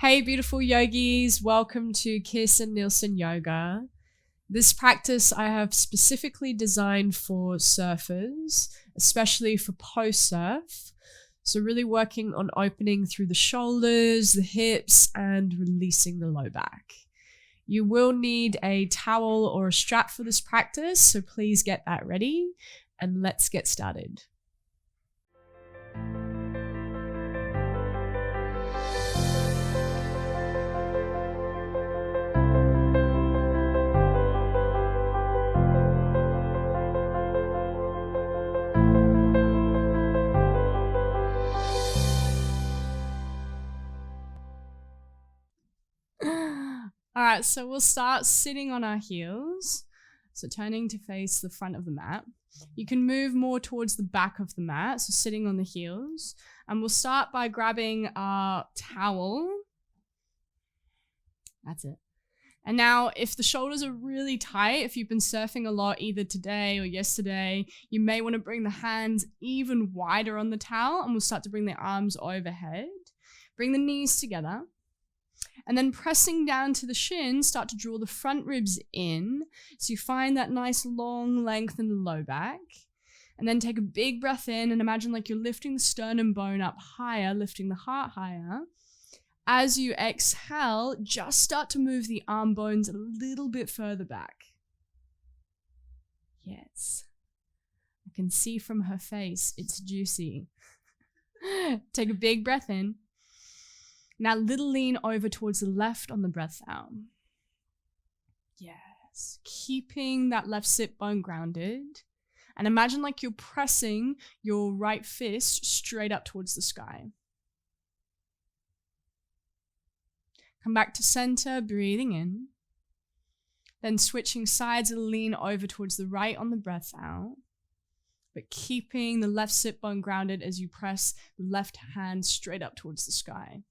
Hey, beautiful yogis. Welcome to Kirsten Nielsen Yoga. This practice I have specifically designed for surfers, especially for post-surf. So really working on opening through the shoulders, the hips, and releasing the low back. You will need a towel or a strap for this practice, so please get that ready and let's get started. All right, so we'll start sitting on our heels. So turning to face the front of the mat. You can move more towards the back of the mat, so sitting on the heels. And we'll start by grabbing our towel. That's it. And now, if the shoulders are really tight, if you've been surfing a lot either today or yesterday, you may want to bring the hands even wider on the towel, and we'll start to bring the arms overhead. Bring the knees together. And then pressing down to the shins, start to draw the front ribs in. So you find that nice long length in the low back. And then take a big breath in and imagine like you're lifting the sternum bone up higher, lifting the heart higher. As you exhale, just start to move the arm bones a little bit further back. Yes. I can see from her face, it's juicy. Take a big breath in. Now, little lean over towards the left on the breath out. Yes. Keeping that left sit bone grounded. And imagine like you're pressing your right fist straight up towards the sky. Come back to center, breathing in. Then switching sides, lean over towards the right on the breath out. But keeping the left sit bone grounded as you press the left hand straight up towards the sky.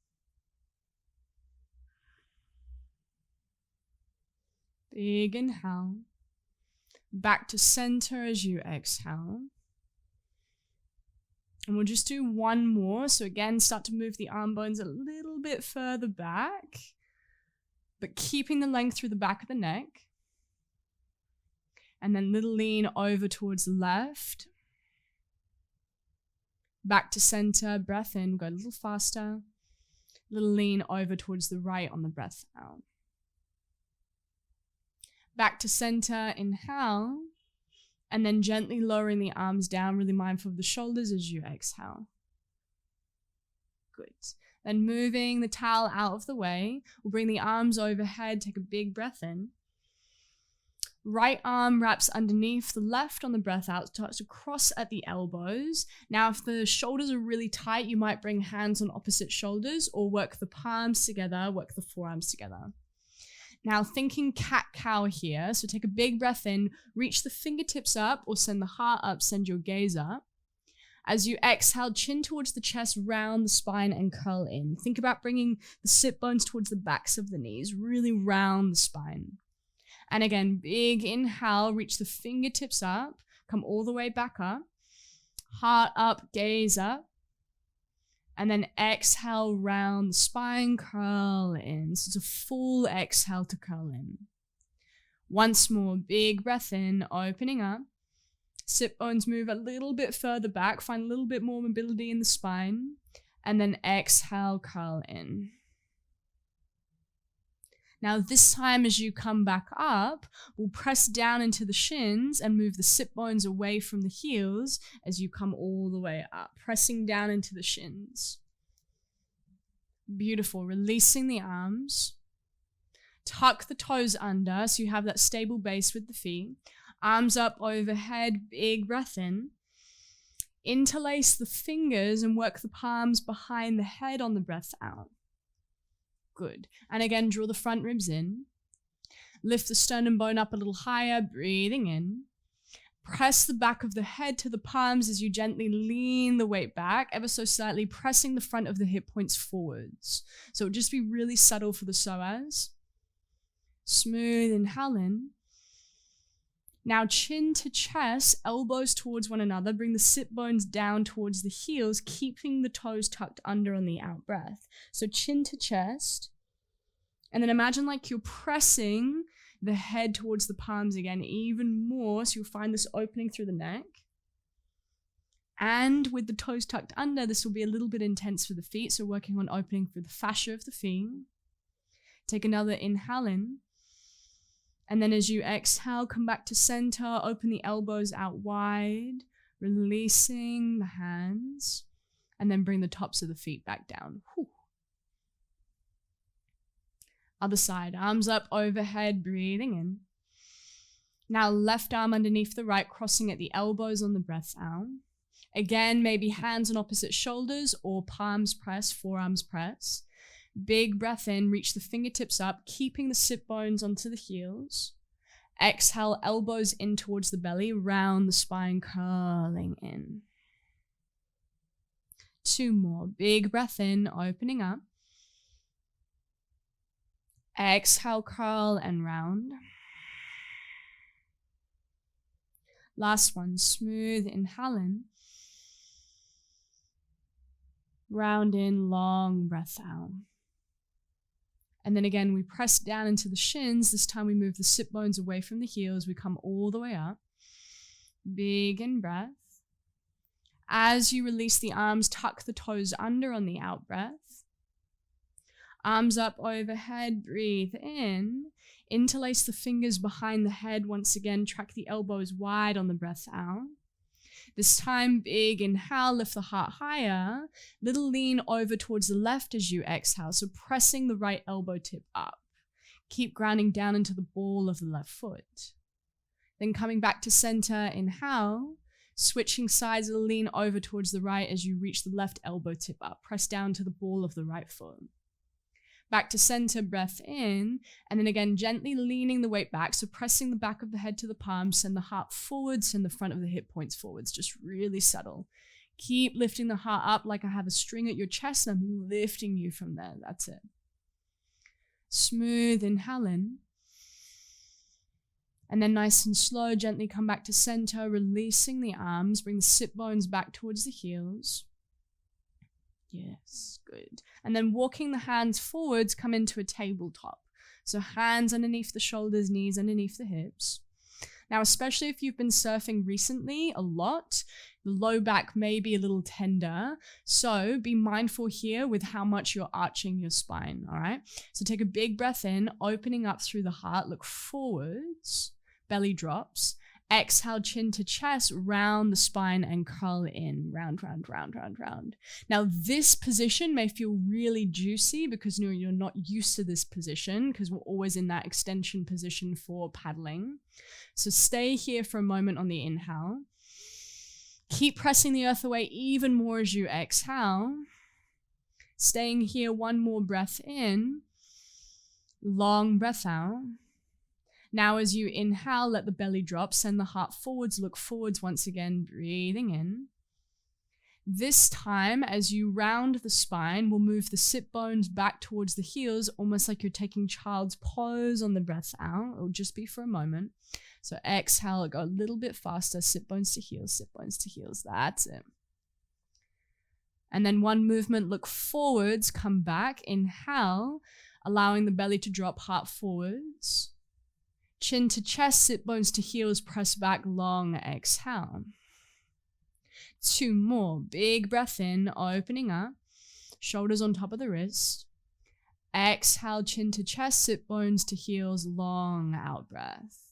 Big inhale. Back to center as you exhale. And we'll just do one more. So again, start to move the arm bones a little bit further back, but keeping the length through the back of the neck. And then little lean over towards the left. Back to center, breath in, go a little faster. Little lean over towards the right on the breath out. Back to center, inhale, and then gently lowering the arms down, really mindful of the shoulders as you exhale. Good. Then moving the towel out of the way, we'll bring the arms overhead, take a big breath in. Right arm wraps underneath the left on the breath out, starts to cross at the elbows. Now, if the shoulders are really tight, you might bring hands on opposite shoulders or work the palms together, work the forearms together. Now thinking cat-cow here, so take a big breath in, reach the fingertips up or send the heart up, send your gaze up. As you exhale, chin towards the chest, round the spine and curl in. Think about bringing the sit bones towards the backs of the knees, really round the spine. And again, big inhale, reach the fingertips up, come all the way back up, heart up, gaze up. And then exhale, round the spine, curl in. So it's a full exhale to curl in. Once more, big breath in, opening up. Sit bones move a little bit further back, find a little bit more mobility in the spine. And then exhale, curl in. Now this time as you come back up, we'll press down into the shins and move the sit bones away from the heels as you come all the way up, pressing down into the shins. Beautiful, releasing the arms. Tuck the toes under so you have that stable base with the feet. Arms up overhead, big breath in. Interlace the fingers and work the palms behind the head on the breath out. Good. And again, draw the front ribs in. Lift the sternum bone up a little higher, breathing in. Press the back of the head to the palms as you gently lean the weight back, ever so slightly, pressing the front of the hip points forwards. So it'll just be really subtle for the psoas. Smooth inhale in. Now chin to chest, elbows towards one another, bring the sit bones down towards the heels, keeping the toes tucked under on the out breath. So chin to chest, and then imagine like you're pressing the head towards the palms again, even more, so you'll find this opening through the neck. And with the toes tucked under, this will be a little bit intense for the feet, so working on opening through the fascia of the feet. Take another inhale in. And then as you exhale, come back to center, open the elbows out wide, releasing the hands, and then bring the tops of the feet back down. Whew. Other side, arms up overhead, breathing in. Now left arm underneath the right, crossing at the elbows on the breath out. Again, maybe hands on opposite shoulders or palms press, forearms press. Big breath in, reach the fingertips up, keeping the sit bones onto the heels. Exhale, elbows in towards the belly, round the spine, curling in. 2 more. Big breath in, opening up. Exhale, curl and round. Last one, smooth inhale in. Round in, long breath out. And then again, we press down into the shins. This time we move the sit bones away from the heels. We come all the way up. Big in breath. As you release the arms, tuck the toes under on the out breath. Arms up overhead, breathe in. Interlace the fingers behind the head. Once again, track the elbows wide on the breath out. This time, big inhale, lift the heart higher. Little lean over towards the left as you exhale, so pressing the right elbow tip up. Keep grounding down into the ball of the left foot. Then coming back to center, inhale. Switching sides, a little lean over towards the right as you reach the left elbow tip up. Press down to the ball of the right foot. Back to center, breath in, and then again, gently leaning the weight back, so pressing the back of the head to the palms, send the heart forwards, send the front of the hip points forwards, just really subtle. Keep lifting the heart up like I have a string at your chest, and I'm lifting you from there, that's it. Smooth inhale in. And then nice and slow, gently come back to center, releasing the arms, bring the sit bones back towards the heels. Yes, good. And then walking the hands forwards, come into a tabletop. So hands underneath the shoulders, knees underneath the hips. Now, especially if you've been surfing recently a lot, the low back may be a little tender. So be mindful here with how much you're arching your spine, all right? So take a big breath in, opening up through the heart, look forwards, belly drops. Exhale, chin to chest, round the spine and curl in. Round, round, round, round, round. Now, this position may feel really juicy because you're not used to this position because we're always in that extension position for paddling. So stay here for a moment on the inhale. Keep pressing the earth away even more as you exhale. Staying here, one more breath in. Long breath out. Now as you inhale, let the belly drop, send the heart forwards, look forwards once again, breathing in. This time, as you round the spine, we'll move the sit bones back towards the heels, almost like you're taking child's pose on the breath out. It'll just be for a moment. So exhale, go a little bit faster, sit bones to heels, that's it. And then one movement, look forwards, come back, inhale, allowing the belly to drop, heart forwards. Chin to chest, sit bones to heels, press back, long exhale. 2 more. Big breath in, opening up. Shoulders on top of the wrist. Exhale, chin to chest, sit bones to heels, long out breath.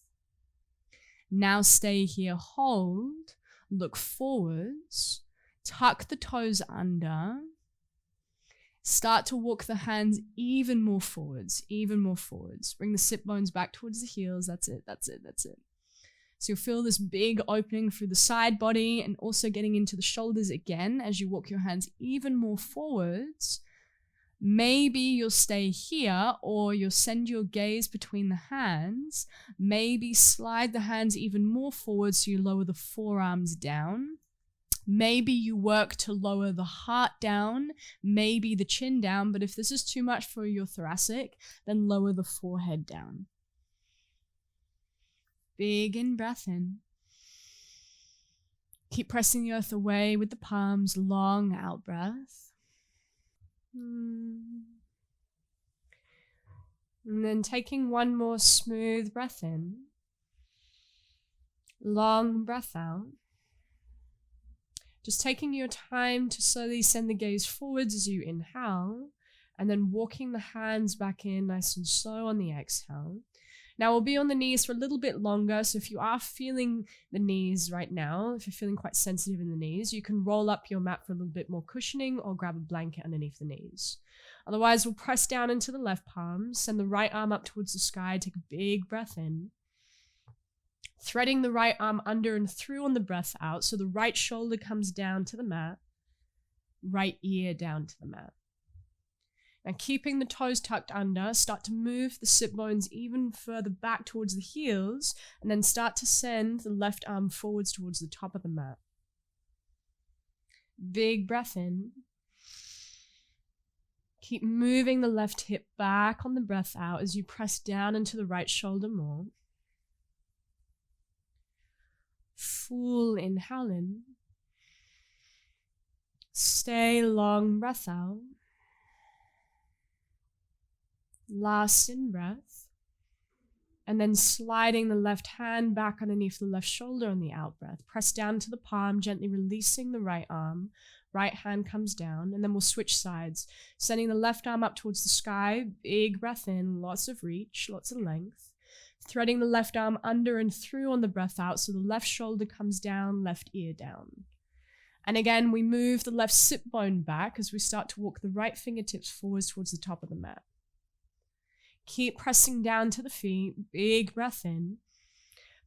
Now stay here, hold, look forwards, tuck the toes under. Start to walk the hands even more forwards. Bring the sit bones back towards the heels. That's it. So you'll feel this big opening through the side body and also getting into the shoulders again as you walk your hands even more forwards. Maybe you'll stay here or you'll send your gaze between the hands. Maybe slide the hands even more forward so you lower the forearms down. Maybe you work to lower the heart down, maybe the chin down, but if this is too much for your thoracic, then lower the forehead down. Big in breath in. Keep pressing the earth away with the palms, long out breath. And then taking one more smooth breath in. Long breath out. Just taking your time to slowly send the gaze forwards as you inhale, and then walking the hands back in nice and slow on the exhale. Now we'll be on the knees for a little bit longer, so if you are feeling the knees right now, if you're feeling quite sensitive in the knees, you can roll up your mat for a little bit more cushioning or grab a blanket underneath the knees. Otherwise, we'll press down into the left palm, send the right arm up towards the sky, take a big breath in. Threading the right arm under and through on the breath out, so the right shoulder comes down to the mat, right ear down to the mat. Now keeping the toes tucked under, start to move the sit bones even further back towards the heels, and then start to send the left arm forwards towards the top of the mat. Big breath in. Keep moving the left hip back on the breath out as you press down into the right shoulder more. Full inhale in. Stay long breath out. Last in breath. And then sliding the left hand back underneath the left shoulder on the out breath. Press down to the palm, gently releasing the right arm. Right hand comes down, and then we'll switch sides. Sending the left arm up towards the sky. Big breath in, lots of reach, lots of length. Threading the left arm under and through on the breath out, so the left shoulder comes down, left ear down. And again, we move the left sit bone back as we start to walk the right fingertips forwards towards the top of the mat. Keep pressing down to the feet, big breath in.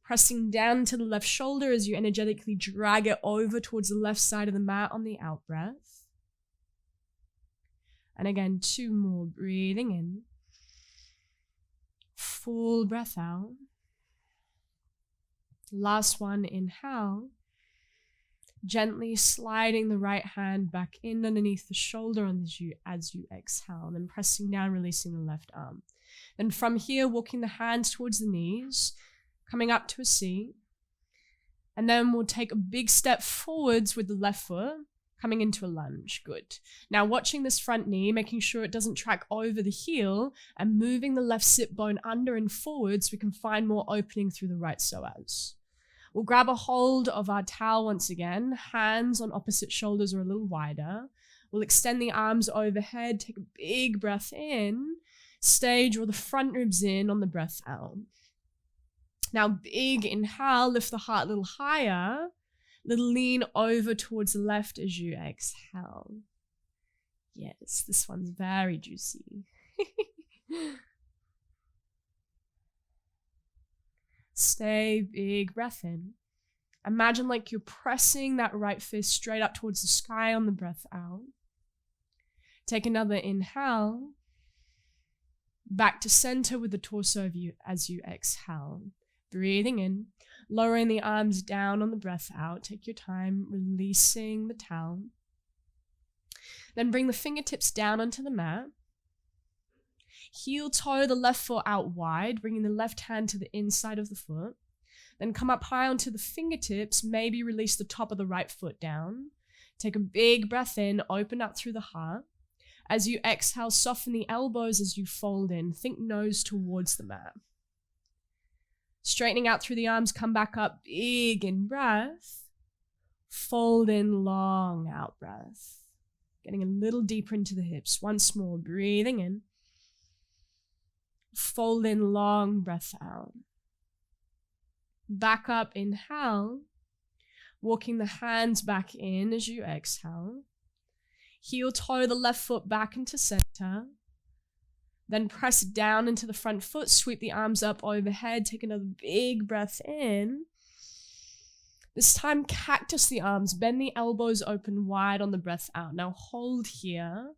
Pressing down to the left shoulder as you energetically drag it over towards the left side of the mat on the out breath. And again, 2 more, breathing in. Full breath out. Last one, inhale. Gently sliding the right hand back in underneath the shoulder as you exhale, and then pressing down, releasing the left arm. Then from here, walking the hands towards the knees, coming up to a seat. And then we'll take a big step forwards with the left foot, coming into a lunge. Good. Now watching this front knee, making sure it doesn't track over the heel, and moving the left sit bone under and forwards, we can find more opening through the right psoas. We'll grab a hold of our towel once again, hands on opposite shoulders or a little wider. We'll extend the arms overhead, take a big breath in, stay, draw the front ribs in on the breath out. Now big inhale, lift the heart a little higher, little lean over towards the left as you exhale. Yes, this one's very juicy. Stay, big breath in. Imagine like you're pressing that right fist straight up towards the sky on the breath out. Take another inhale. Back to center with the torso of you as you exhale. Breathing in, lowering the arms down on the breath out. Take your time, releasing the towel. Then bring the fingertips down onto the mat. Heel toe the left foot out wide, bringing the left hand to the inside of the foot. Then come up high onto the fingertips, maybe release the top of the right foot down. Take a big breath in, open up through the heart. As you exhale, soften the elbows as you fold in. Think nose towards the mat. Straightening out through the arms, come back up, big in breath. Fold in, long out breath. Getting a little deeper into the hips. Once more, breathing in. Fold in, long breath out. Back up, inhale. Walking the hands back in as you exhale. Heel toe the left foot back into center. Then press down into the front foot, sweep the arms up overhead, take another big breath in. This time, cactus the arms, bend the elbows open wide on the breath out. Now hold here.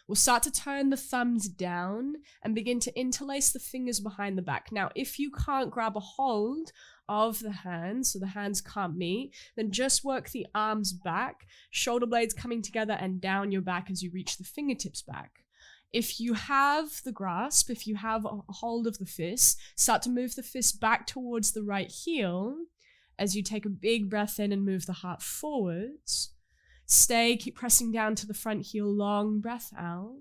We'll start to turn the thumbs down and begin to interlace the fingers behind the back. Now, if you can't grab a hold of the hands, so the hands can't meet, then just work the arms back, shoulder blades coming together and down your back as you reach the fingertips back. If you have the grasp, if you have a hold of the fist, start to move the fist back towards the right heel as you take a big breath in and move the heart forwards. Stay, keep pressing down to the front heel, long breath out.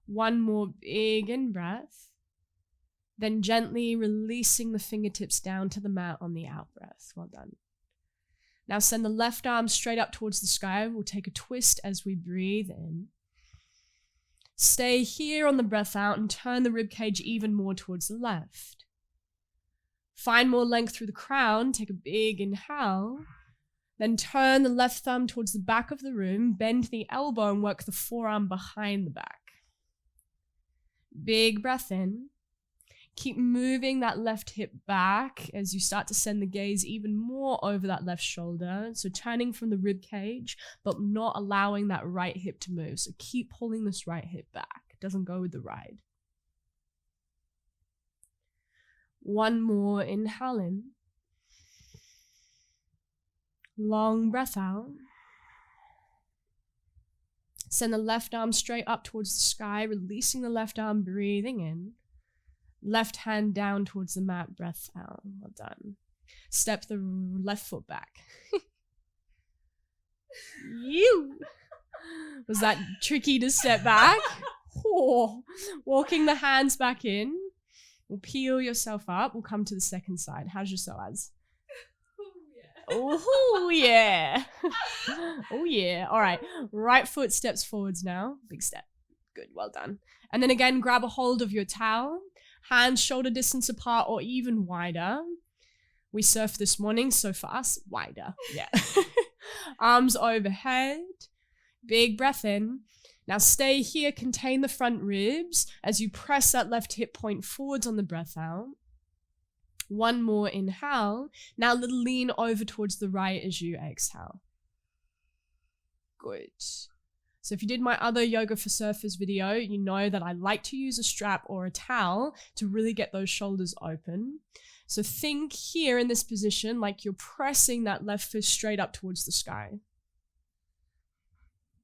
One more big in-breath. Then gently releasing the fingertips down to the mat on the out-breath. Well done. Now send the left arm straight up towards the sky. We'll take a twist as we breathe in. Stay here on the breath out and turn the ribcage even more towards the left. Find more length through the crown. Take a big inhale. Then turn the left thumb towards the back of the room. Bend the elbow and work the forearm behind the back. Big breath in. Keep moving that left hip back as you start to send the gaze even more over that left shoulder. So turning from the rib cage, but not allowing that right hip to move. So keep pulling this right hip back. It doesn't go with the ride. One more inhale in. Long breath out. Send the left arm straight up towards the sky, releasing the left arm, breathing in. Left hand down towards the mat, breath out. Well done. Step the left foot back. Was that tricky to step back? Oh. Walking the hands back in. We'll peel yourself up. We'll come to the second side. How's your psoas? Oh, yeah. Oh, yeah. All right. Right foot steps forwards now. Big step. Good. Well done. And then again, grab a hold of your towel. Hands shoulder distance apart or even wider. We surfed this morning, so for us, wider. Yeah. Arms overhead. Big breath in. Now stay here, contain the front ribs as you press that left hip point forwards on the breath out. One more inhale. Now a little lean over towards the right as you exhale. Good. So if you did my other Yoga for Surfers video, you know that I like to use a strap or a towel to really get those shoulders open. So think here in this position like you're pressing that left fist straight up towards the sky.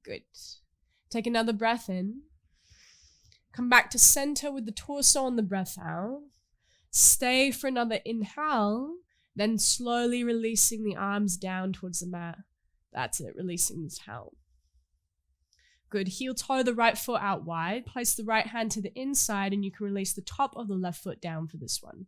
Good. Take another breath in. Come back to center with the torso on the breath out. Stay for another inhale, then slowly releasing the arms down towards the mat. That's it, releasing the towel. Good. Heel toe the right foot out wide. Place the right hand to the inside and you can release the top of the left foot down for this one.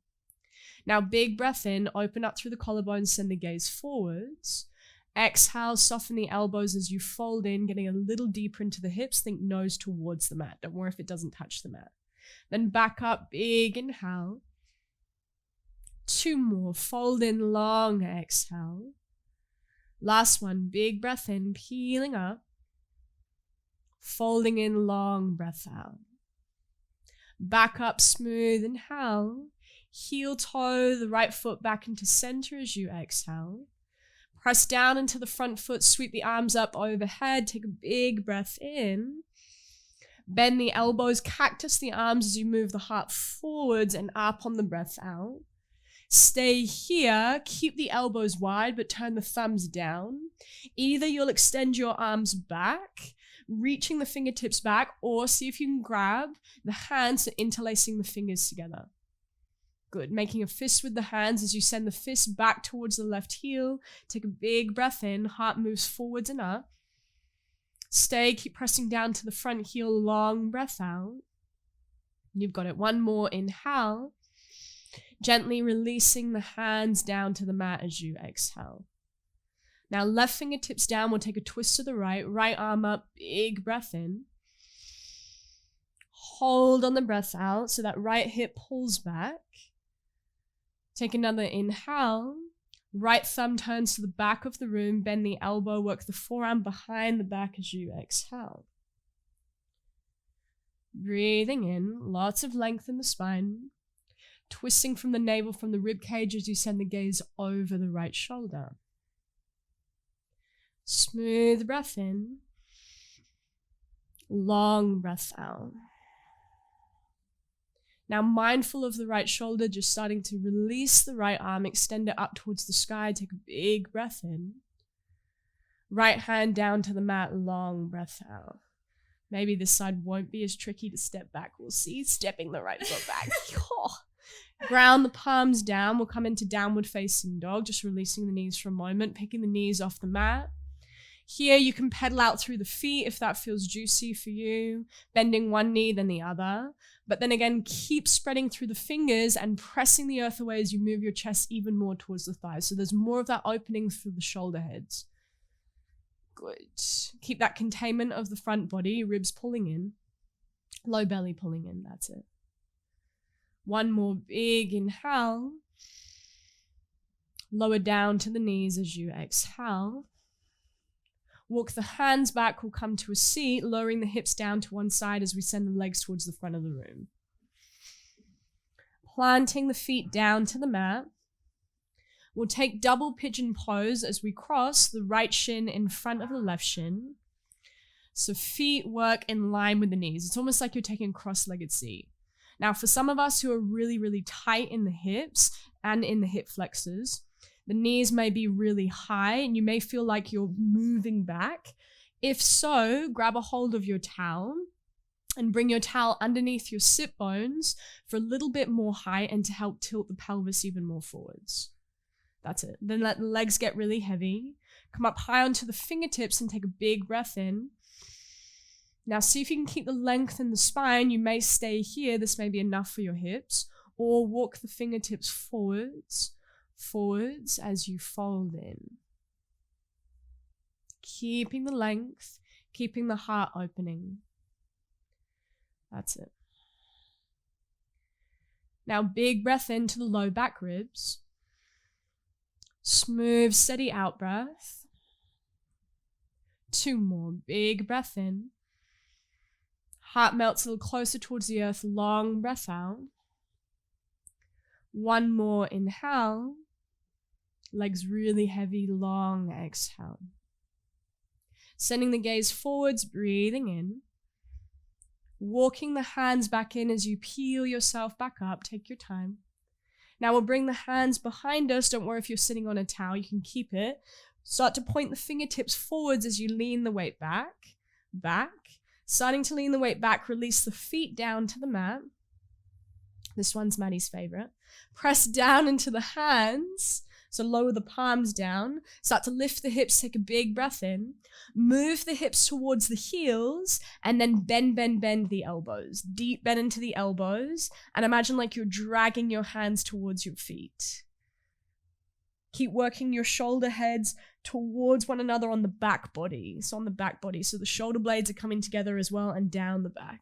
Now big breath in, open up through the collarbones, send the gaze forwards. Exhale, soften the elbows as you fold in, getting a little deeper into the hips. Think nose towards the mat. Don't worry if it doesn't touch the mat. Then back up, big inhale. Two more, fold in, long exhale. Last one, big breath in, peeling up. Folding in, long breath out. Back up, smooth inhale. Heel toe the right foot back into center as you exhale. Press down into the front foot, sweep the arms up overhead, take a big breath in. Bend the elbows, cactus the arms as you move the heart forwards and up on the breath out. Stay here, keep the elbows wide, but turn the thumbs down. Either you'll extend your arms back, reaching the fingertips back, or see if you can grab the hands, interlacing the fingers together. Good. Making a fist with the hands as you send the fist back towards the left heel. Take a big breath in, heart moves forwards and up. Stay, keep pressing down to the front heel, long breath out. You've got it. One more inhale. Gently releasing the hands down to the mat as you exhale. Now left fingertips down, we'll take a twist to the right, right arm up, big breath in. Hold on the breath out so that right hip pulls back. Take another inhale. Right thumb turns to the back of the room, bend the elbow, work the forearm behind the back as you exhale. Breathing in, lots of length in the spine. Twisting from the navel, from the rib cage as you send the gaze over the right shoulder. Smooth breath in. Long breath out. Now mindful of the right shoulder, just starting to release the right arm, extend it up towards the sky, take a big breath in. Right hand down to the mat, long breath out. Maybe this side won't be as tricky to step back. We'll see. Stepping the right foot back. Ground the palms down. We'll come into downward facing dog, just releasing the knees for a moment, picking the knees off the mat. Here you can pedal out through the feet if that feels juicy for you, bending one knee then the other. But then again, keep spreading through the fingers and pressing the earth away as you move your chest even more towards the thighs. So there's more of that opening through the shoulder heads. Good. Keep that containment of the front body, ribs pulling in, low belly pulling in, that's it. One more big inhale. Lower down to the knees as you exhale. Walk the hands back, we'll come to a seat, lowering the hips down to one side as we send the legs towards the front of the room. Planting the feet down to the mat. We'll take double pigeon pose as we cross the right shin in front of the left shin. So feet work in line with the knees. It's almost like you're taking a cross-legged seat. Now, for some of us who are really, really tight in the hips and in the hip flexors, the knees may be really high and you may feel like you're moving back. If so, grab a hold of your towel and bring your towel underneath your sit bones for a little bit more height and to help tilt the pelvis even more forwards. That's it. Then let the legs get really heavy. Come up high onto the fingertips and take a big breath in. Now see if you can keep the length in the spine. You may stay here. This may be enough for your hips. Or walk the fingertips forwards as you fold in. Keeping the length, keeping the heart opening. That's it. Now big breath into the low back ribs. Smooth, steady out breath. 2 more. Big breath in. Heart melts a little closer towards the earth. Long breath out. 1 more inhale. Legs really heavy. Long exhale. Sending the gaze forwards, breathing in. Walking the hands back in as you peel yourself back up. Take your time. Now we'll bring the hands behind us. Don't worry if you're sitting on a towel, you can keep it. Start to point the fingertips forwards as you lean the weight back. Starting to lean the weight back, release the feet down to the mat. This one's Maddie's favorite. Press down into the hands. So lower the palms down. Start to lift the hips, take a big breath in. Move the hips towards the heels and then bend the elbows. Deep bend into the elbows and imagine like you're dragging your hands towards your feet. Keep working your shoulder heads towards one another on the back body. So on the back body. So the shoulder blades are coming together as well and down the back.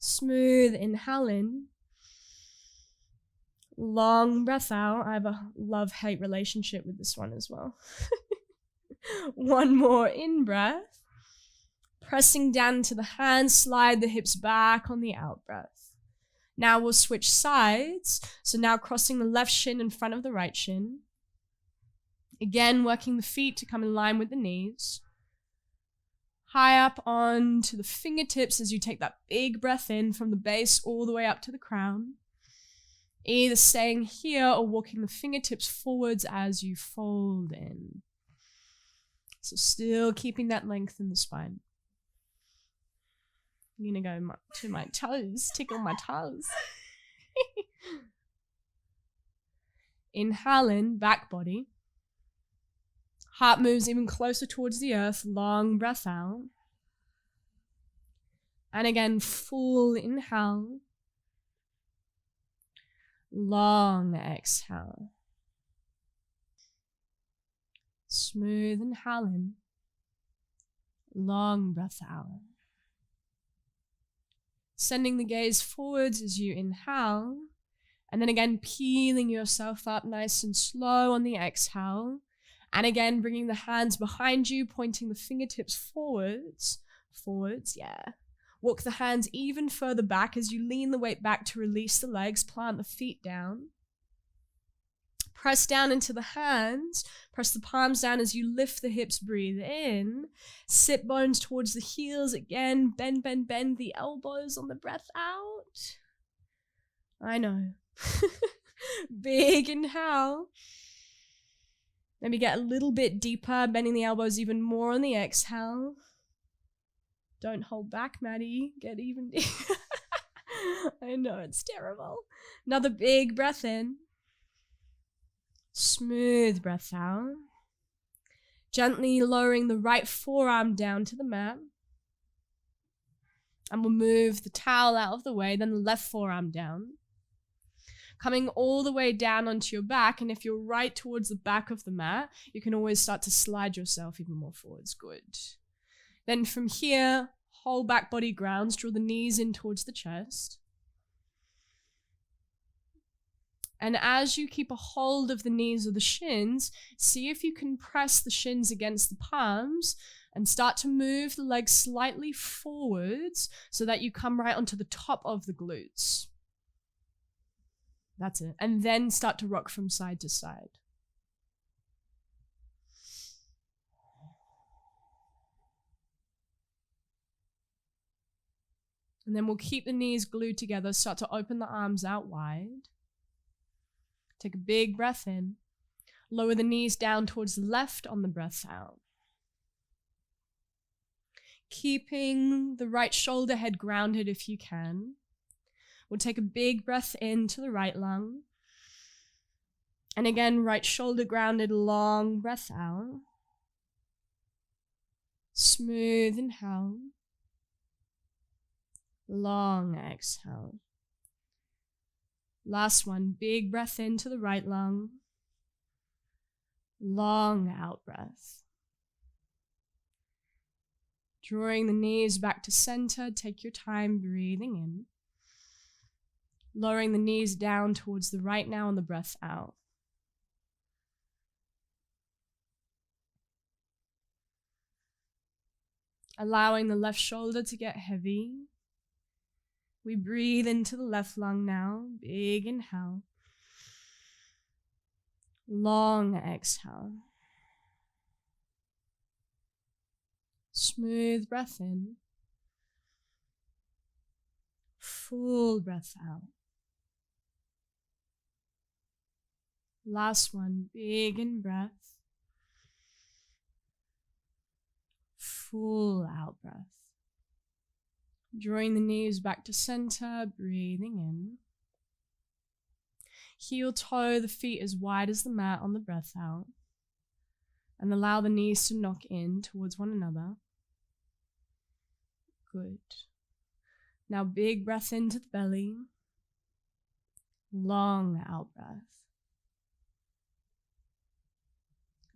Smooth inhale in. Long breath out. I have a love-hate relationship with this one as well. 1 more in breath. Pressing down into the hands, slide the hips back on the out breath. Now we'll switch sides. So now crossing the left shin in front of the right shin. Again, working the feet to come in line with the knees. High up onto the fingertips as you take that big breath in from the base all the way up to the crown. Either staying here or walking the fingertips forwards as you fold in. So still keeping that length in the spine. I'm going to go to my toes, tickle my toes. Inhale in, back body. Heart moves even closer towards the earth, long breath out. And again, full inhale. Long exhale. Smooth inhale in. Long breath out. Sending the gaze forwards as you inhale. And then again, peeling yourself up nice and slow on the exhale. And again, bringing the hands behind you, pointing the fingertips forwards. Yeah. Walk the hands even further back as you lean the weight back to release the legs, plant the feet down. Press down into the hands, press the palms down as you lift the hips, breathe in. Sit bones towards the heels again, bend the elbows on the breath out. I know. Big inhale. Maybe get a little bit deeper, bending the elbows even more on the exhale. Don't hold back, Maddie. Get even deeper. I know, it's terrible. Another big breath in. Smooth breath out. Gently lowering the right forearm down to the mat. And we'll move the towel out of the way, then the left forearm down. Coming all the way down onto your back, and if you're right towards the back of the mat, you can always start to slide yourself even more forwards. Good. Then from here, whole back body grounds, draw the knees in towards the chest. And as you keep a hold of the knees or the shins, see if you can press the shins against the palms and start to move the legs slightly forwards so that you come right onto the top of the glutes. That's it. And then start to rock from side to side. And then we'll keep the knees glued together, start to open the arms out wide. Take a big breath in. Lower the knees down towards the left on the breath out. Keeping the right shoulder head grounded if you can. We'll take a big breath into the right lung. And again, right shoulder grounded, long breath out. Smooth inhale. Long exhale. Last one, big breath into the right lung. Long out breath. Drawing the knees back to center, take your time breathing in. Lowering the knees down towards the right now on the breath out. Allowing the left shoulder to get heavy. We breathe into the left lung now. Big inhale. Long exhale. Smooth breath in. Full breath out. Last one. Big in breath. Full out breath. Drawing the knees back to center, breathing in. Heel toe the feet as wide as the mat on the breath out. And allow the knees to knock in towards one another. Good. Now big breath into the belly. Long out breath.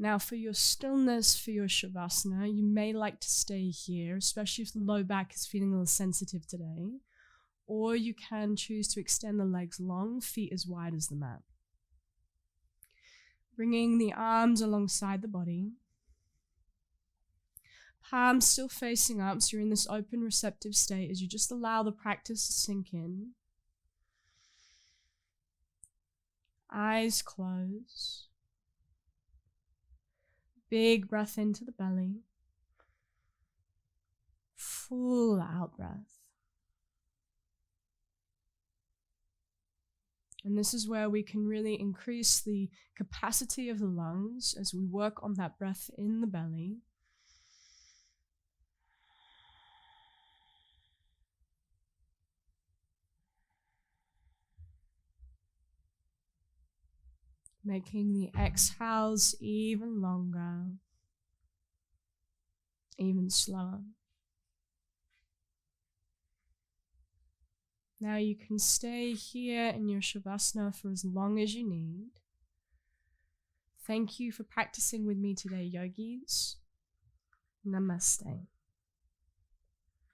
Now for your stillness, for your Shavasana, you may like to stay here, especially if the low back is feeling a little sensitive today. Or you can choose to extend the legs long, feet as wide as the mat. Bringing the arms alongside the body. Palms still facing up, so you're in this open receptive state as you just allow the practice to sink in. Eyes closed. Big breath into the belly. Full out breath. And this is where we can really increase the capacity of the lungs as we work on that breath in the belly. Making the exhales even longer, even slower. Now you can stay here in your Shavasana for as long as you need. Thank you for practicing with me today, yogis. Namaste.